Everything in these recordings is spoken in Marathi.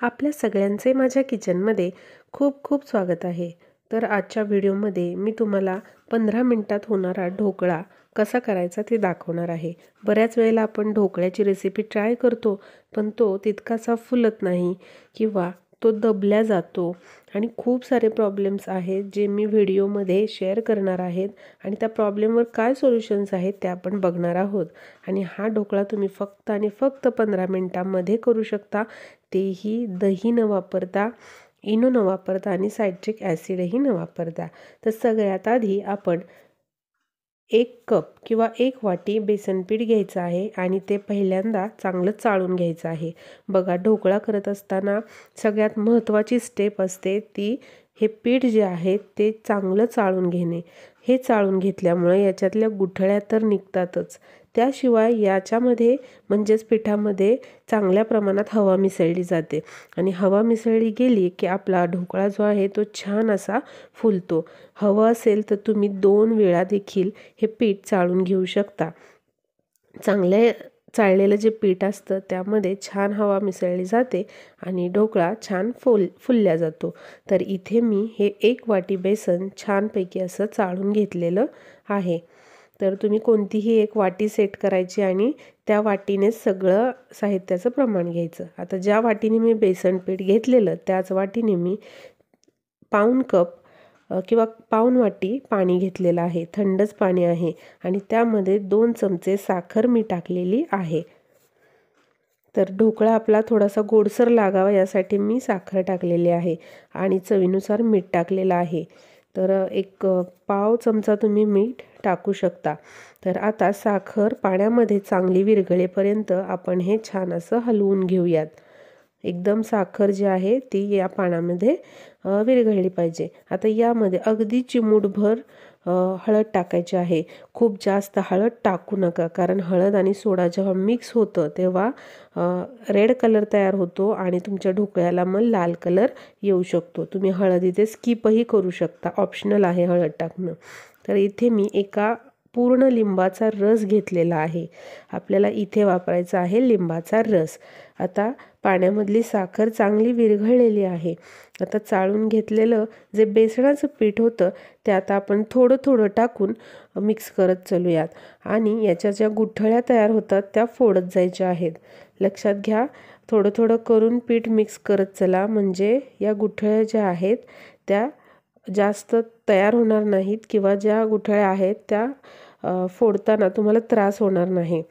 आपल्या सगळ्यांचे माझ्या किचनमध्ये खूप खूप स्वागत आहे। तर आजच्या व्हिडिओमध्ये मी तुम्हाला 15 मिनिटात होणारा ढोकळा कसा करायचा ते दाखवणार आहे। बऱ्याच वेळेला आपण ढोकळ्याची रेसिपी ट्राय करतो, पण तो तितकासा फुलत नाही किंवा तो दबल्या जातो आणि खूप सारे प्रॉब्लेम्स आहेत जे मी व्हिडिओमध्ये शेअर करणार आहेत आणि त्या प्रॉब्लेमवर काय सोल्युशन्स आहेत ते आपण बघणार आहोत। आणि हा ढोकळा तुम्ही फक्त आणि फक्त 15 मिनिटांमध्ये करू शकता, तेही दही न वापरता, इनो न वापरता आणि सायट्रिक ॲसिडही न वापरता। तर सगळ्यात आधी आपण 1 कप किंवा 1 वाटी बेसन पीठ घ्यायचं आहे आणि ते पहिल्यांदा चांगलं चाळून घ्यायचं आहे। बघा, ढोकळा करत असताना सगळ्यात महत्त्वाची स्टेप असते ती हे पीठ जे आहे ते चांगलं चाळून घेणे। हे चाळून घेतल्यामुळे याच्यातल्या गुठळ्या तर निघतातच, त्याशिवाय याच्यामध्ये म्हणजेच पिठामध्ये चांगल्या प्रमाणात हवा मिसळली जाते आणि हवा मिसळली गेली की आपला ढोकळा जो आहे तो छान असा फुलतो। हवं असेल तर तुम्ही 2 वेळा देखील हे पीठ चाळून घेऊ शकता। चांगले चाळलेलं जे पीठ असतं त्यामध्ये छान हवा मिसळली जाते आणि ढोकळा छान फुलल्या जातो। तर इथे मी हे 1 वाटी बेसन छानपैकी असं चाळून घेतलेलं आहे। तर तुम्ही कोणतीही एक वाटी सेट करायची आणि त्या वाटीनेच सगळं साहित्याचं प्रमाण घ्यायचं। आता ज्या वाटीने मी बेसन पीठ घेतलेलं त्याच वाटीने मी पाऊण कप किंवा पाऊण वाटी पाणी घेतलेलं आहे, थंडच पाणी आहे आणि त्यामध्ये 2 चमचे साखर मी टाकलेली आहे। तर ढोकळा आपला थोडासा गोडसर लागावा यासाठी मी साखर टाकलेली आहे आणि चवीनुसार मीठ टाकलेलं आहे। तर एक पाव चमचा तुम्ही मीठ टाकू शकता। तर आता साखर पाण्यामध्ये चांगली विरघळेपर्यंत आपण हे छान असं हलवून घेऊयात। एकदम साखर जी आहे ती या पाण्यामध्ये विरघळली पाहिजे। आता यामध्ये अगदी चिमूटभर हळद टाकायची आहे। खूप जास्त हळद टाकू नका, कारण हळद आणि सोडा जेव्हा मिक्स होतं तेव्हा रेड कलर तयार होतो आणि तुमच्या ढोकळ्याला मग लाल कलर येऊ शकतो। तुम्ही हळद इथे स्किपही करू शकता, ऑप्शनल आहे हळद टाकणं। तर इथे मी एका पूर्ण लिंबाचा रस घेतलेला आहे। आपल्याला इथे वापरायचा आहे लिंबाचा रस। आता पाण्यामधली साखर चांगली विरघळलेली आहे। आता चाळून घेतलेलं जे बेसनाचं पीठ होतं ते आता आपण थोडं थोडं टाकून मिक्स करत चलूयात आणि याच्या ज्या गुठळ्या तयार होतात त्या फोडत जायच्या आहेत। लक्षात घ्या, थोडं थोडं करून पीठ मिक्स करत चला, म्हणजे या गुठळ्या ज्या आहेत त्या जास्त तयार होणार नाहीत किंवा ज्या गुठळ्या आहेत त्या फोडताना तुम्हाला त्रास होणार नाही।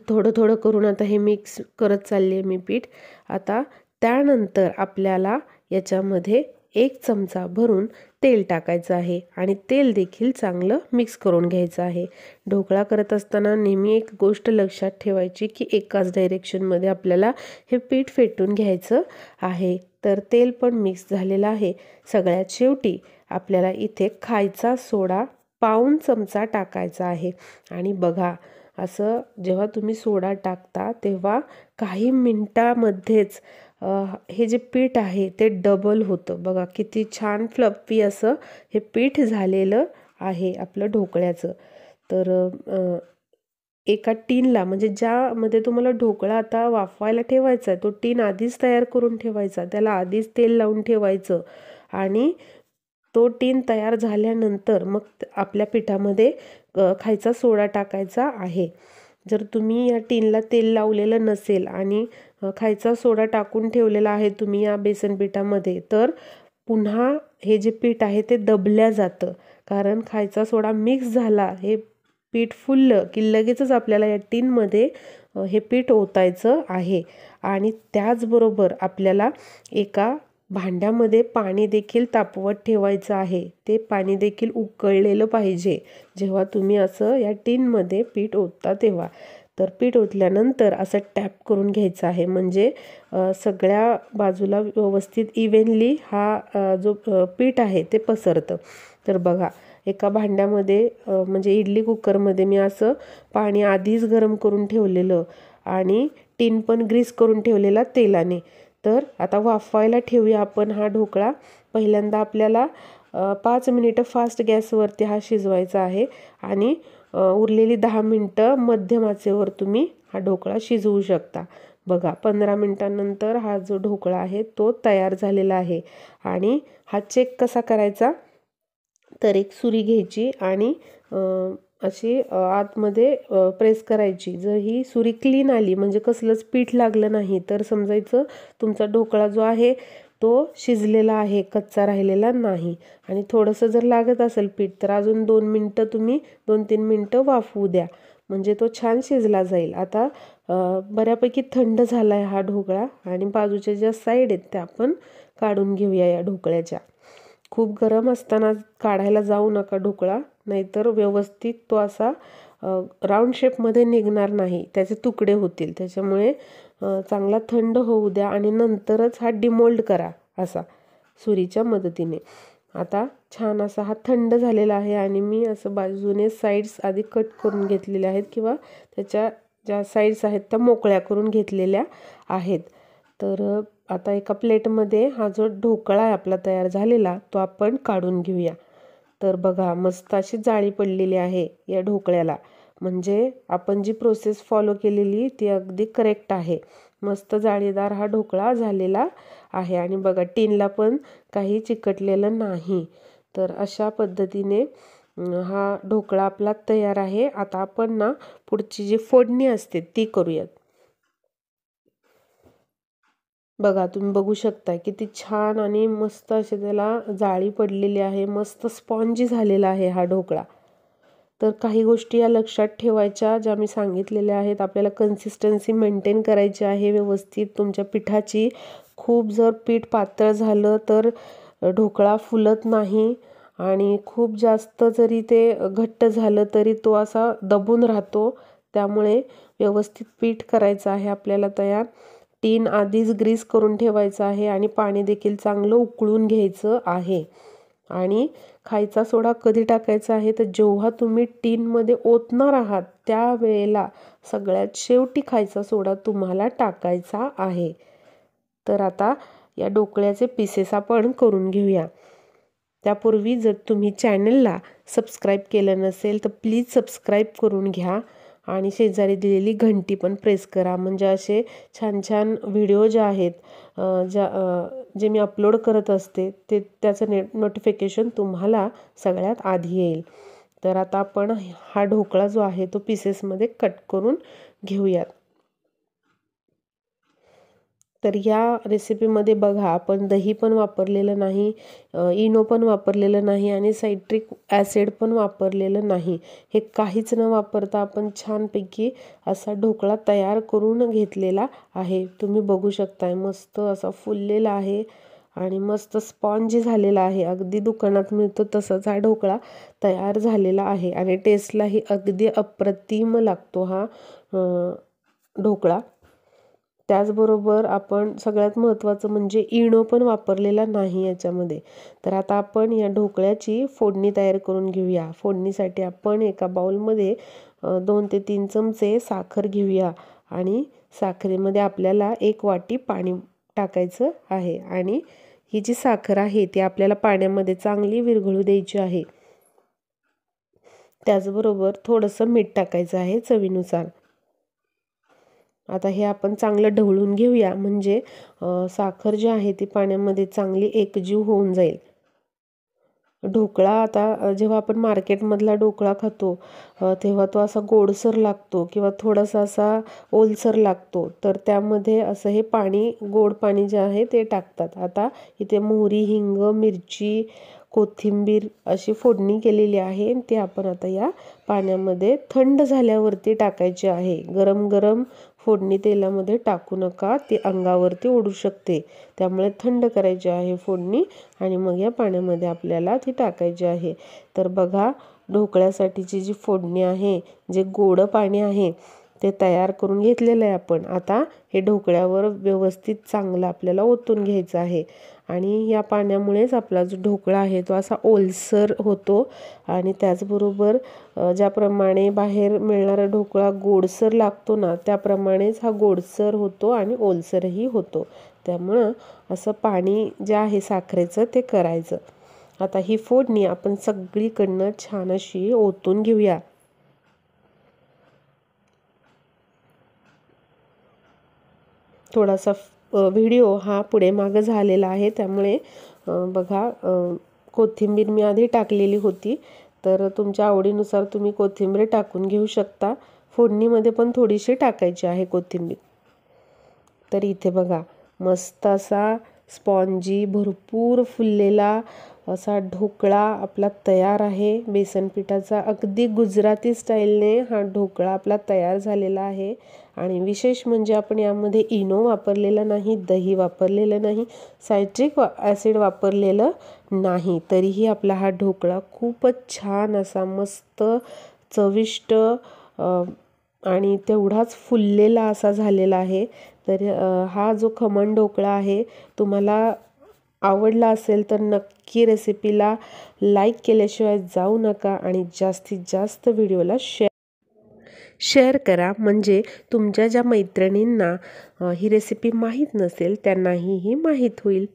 थोडं थोडं करून आता हे मिक्स करत चालली आहे मी पीठ। आता त्यानंतर आपल्याला याच्यामध्ये 1 चमचा भरून तेल टाकायचं आहे आणि तेल देखील चांगलं मिक्स करून घ्यायचं आहे। ढोकळा करत असताना नेहमी एक गोष्ट लक्षात ठेवायची की एकाच डायरेक्शनमध्ये आपल्याला हे पीठ फेटून घ्यायचं आहे। तर तेल पण मिक्स झालेलं आहे। सगळ्यात शेवटी आपल्याला इथे खायचा सोडा पाऊण चमचा टाकायचा आहे आणि बघा, असं जेव्हा तुम्ही सोडा टाकता तेव्हा काही मिनिटामध्येच हे जे पीठ आहे ते डबल होतं। बघा किती छान फ्लफी असं हे पीठ झालेलं आहे आपलं ढोकळ्याचं। तर एका टीनला, म्हणजे ज्यामध्ये तुम्हाला ढोकळा आता वाफवायला ठेवायचा आहे तो टीन आधीच तयार करून ठेवायचा, त्याला आधीच तेल लावून ठेवायचं आणि तो टीन तयार झाल्यानंतर मग आपल्या पिठामध्ये खायचा सोडा टाकायचा आहे। जर तुम्ही या टीनला तेल लावलेलं नसेल आणि खायचा सोडा टाकून ठेवलेला आहे तुम्ही या बेसन पिठामध्ये, तर पुन्हा हे जे पीठ आहे ते दबल्या जातं, कारण खायचा सोडा मिक्स झाला, हे पीठ फुललं की लगेचच आपल्याला या टीनमध्ये हे पीठ ओतायचं आहे। आणि त्याचबरोबर आपल्याला एका भांड्यामध्ये पाणी देखील तापवत ठेवायचं आहे। ते पाणी देखील उकळलेलं पाहिजे जेव्हा तुम्ही असं या टीनमध्ये पीठ ओतता तेव्हा। तर पीठ ओतल्यानंतर असं टॅप करून घ्यायचं आहे, म्हणजे सगळ्या बाजूला व्यवस्थित इव्हनली हा जो पीठ आहे ते पसरतं। तर बघा, एका भांड्यामध्ये म्हणजे इडली कुकरमध्ये मी असं पाणी आधीच गरम करून ठेवलेलं आणि टीन पण ग्रीस करून ठेवलेला तेलाने। तर आता वाफवायला ठेवूया आपण हा ढोकळा। पहिल्यांदा आपल्याला 5 मिनिटं फास्ट गॅसवरती हा शिजवायचा आहे आणि उरलेली 10 मिनिटं मध्यम आचेवर तुम्ही हा ढोकळा शिजवू शकता। बघा 15 मिनिटांनंतर हा जो ढोकळा आहे तो तयार झालेला आहे। आणि हा चेक कसा करायचा, तर एक सुरी घ्यायची आणि अशी आतमध्ये प्रेस करायची। जर ही सुरी क्लीन आली म्हणजे कसलंच पीठ लागलं नाही तर समजायचं तुमचा ढोकळा जो आहे तो शिजलेला आहे, कच्चा राहिलेला नाही। आणि थोडंसं जर लागत असेल पीठ तर अजून 2 मिनिटं तुम्ही 2-3 मिनिटं वाफवू द्या, म्हणजे तो छान शिजला जाईल। आता बऱ्यापैकी थंड झाला आहे हा ढोकळा आणि बाजूच्या ज्या साईड आहेत त्या आपण काढून घेऊया या ढोकळ्याच्या। खूप गरम असताना काढायला जाऊ नका ढोकळा, नाहीतर व्यवस्थित तो असा राऊंड शेपमध्ये निघणार नाही, त्याचे तुकडे होतील। त्याच्यामुळे चांगला थंड होऊ द्या आणि नंतरच हा डिमोल्ड करा असा सुरीच्या मदतीने। आता छान असा हा थंड झालेला आहे आणि मी असं बाजूने साईड्स आधी कट करून घेतलेल्या आहेत किंवा त्याच्या ज्या साईड्स आहेत त्या मोकळ्या करून घेतलेल्या आहेत। तर आता एका प्लेटमध्ये हा जो ढोकळा आहे आपला तयार झालेला तो आपण काढून घेऊया। तर बघा मस्त अशी जाळी पडलेली आहे या ढोकळ्याला, म्हणजे आपण जी प्रोसेस फॉलो केलेली ती अगदी करेक्ट आहे। मस्त जाळीदार हा ढोकळा झालेला आहे आणि बघा टीनला पण काही चिकटलेलं नाही। तर अशा पद्धतीने हा ढोकळा आपला तयार आहे। आता आपण ना पुढची जी फोडणी असते ती करूयात। बघा तुम्ही बघू शकता किती छान आणि मस्त असे त्याला जाळी पडलेली आहे, मस्त स्पॉन्जी झालेला आहे हा ढोकळा। तर काही गोष्टी या लक्षात ठेवायच्या ज्या मी सांगितलेल्या आहेत। आपल्याला कन्सिस्टन्सी मेंटेन करायची आहे व्यवस्थित तुमच्या पिठाची। खूप जर पीठ पातळ झालं तर ढोकळा फुलत नाही आणि खूप जास्त जरी ते घट्ट झालं तरी तो असा दबून राहतो। त्यामुळे व्यवस्थित पीठ करायचं आहे आपल्याला तयार। टीन आधीच ग्रीस करून ठेवायचं आहे आणि पाणी देखील चांगलं उकळून घ्यायचं आहे। आणि खायचा सोडा कधी टाकायचा आहे तर जेव्हा तुम्ही टीनमध्ये ओतणार आहात त्यावेळेला सगळ्यात शेवटी खायचा सोडा तुम्हाला टाकायचा आहे। तर आता या ढोकळ्याचे पीसेस आपण करून घेऊया। त्यापूर्वी जर तुम्ही चॅनलला सबस्क्राईब केलं नसेल तर प्लीज सबस्क्राईब करून घ्या आणि शेजारी दिलेली घंटी पण प्रेस करा, म्हणजे असे छान छान व्हिडिओ जे आहेत जे मी अपलोड करत असते त्याचं नोटिफिकेशन तुम्हाला सगळ्यात आधी येईल। तर आता आपण हा ढोकळा जो आहे तो पीसेसमध्ये कट करून घेऊयात। तर या रेसिपीमध्ये बघा आपण दही पण वापरलेलं नाही, इनो पण वापरलेलं नाही आणि सायट्रिक ॲसिड पण वापरलेलं नाही। हे काहीच न वापरता आपण छानपैकी असा ढोकळा तयार करून घेतलेला आहे। तुम्ही बघू शकताय मस्त असा फुललेला आहे आणि मस्त स्पॉन्जी झालेला आहे। अगदी दुकानात मिळतो तसाच हा ढोकळा तयार झालेला आहे आणि टेस्टलाही अगदी अप्रतिम लागतो हा ढोकळा। त्याचबरोबर आपण सगळ्यात महत्त्वाचं म्हणजे इनो पण वापरलेला नाही याच्यामध्ये। तर आता आपण या ढोकळ्याची फोडणी तयार करून घेऊया। फोडणीसाठी आपण एका बाउलमध्ये 2 ते 3 चमचे साखर घेऊया आणि साखरेमध्ये आपल्याला 1 वाटी पाणी टाकायचं आहे आणि ही जी साखर आहे ती आपल्याला पाण्यामध्ये चांगली विरघळू द्यायची आहे। त्याचबरोबर थोडंसं मीठ टाकायचं आहे चवीनुसार। आता हे आपण चांगलं ढवळून घेऊया, म्हणजे साखर जी आहे ती पाण्यामध्ये चांगली एकजीव होऊन जाईल। ढोकळा आता जेव्हा आपण मार्केटमधला ढोकळा खातो तेव्हा तो असा गोडसर लागतो किंवा थोडासा असा ओलसर लागतो, तर त्यामध्ये असं हे पाणी गोड पाणी जे आहे ते टाकतात। आता इथे मोहरी, हिंग, मिरची, कोथिंबीर अशी फोडणी केलेली आहे ते आपण आता या पाण्यामध्ये थंड झाल्यावरती टाकायची आहे। गरम गरम फोडणी तेलामध्ये टाकू नका, ती अंगावरती ओढू शकते। त्यामुळे थंड करायची आहे फोडणी आणि मग या पाण्यामध्ये आपल्याला ती टाकायची आहे। तर बघा ढोकळ्यासाठीची जी फोडणी आहे, जे गोड पाणी आहे ते तयार करून घेतलेलं आहे आपण। आता हे ढोकळ्यावर व्यवस्थित चांगलं आपल्याला ओतून घ्यायचं आहे आणि या पाण्यामुळेच आपला जो ढोकळा आहे तो असा ओलसर होतो आणि त्याचबरोबर ज्याप्रमाणे बाहेर मिळणारा ढोकळा गोडसर लागतो ना त्याप्रमाणेच हा गोडसर होतो आणि ओलसरही होतो। त्यामुळं असं पाणी जे आहे साखरेचं ते करायचं। आता ही फोडणी आपण सगळीकडनं छान अशी ओतून घेऊया। थोडासा व्हिडिओ हा पुढे मागं झालेला आहे, त्यामुळे बघा कोथिंबीर मी आधी टाकलेली होती, तर तुमच्या आवडीनुसार तुम्ही कोथिंबीर टाकून घेऊ शकता। फोडणीमध्ये पण थोडीशी टाकायची आहे कोथिंबीर। तर इथे बघा मस्त असा स्पॉन्जी भरपूर फुललेला असा ढोकळा आपला तयार आहे बेसन पिठाचा। अगदी गुजराती स्टाईलने हा ढोकळा आपला तयार झालेला आहे। आणि विशेष म्हणजे आपण यामध्ये इनो वापरलेला नाही, दही वापरलेलं नाही, सायट्रिक ॲसिड वापरलेलं नाही, तरीही आपला हा ढोकळा खूपच छान असा मस्त चविष्ट आणि तेवढाच फुललेला असा झालेला आहे। तर हा जो खमण ढोकळा आहे तुम्हाला आवडला असेल तर नक्की रेसिपीला लाईक केल्याशिवाय जाऊ नका आणि जास्तीत जास्त व्हिडिओला शेअर करा, म्हणजे तुमच्या ज्या मैत्रिणींना ही रेसिपी माहीत नसेल त्यांनाही ही माहीत होईल।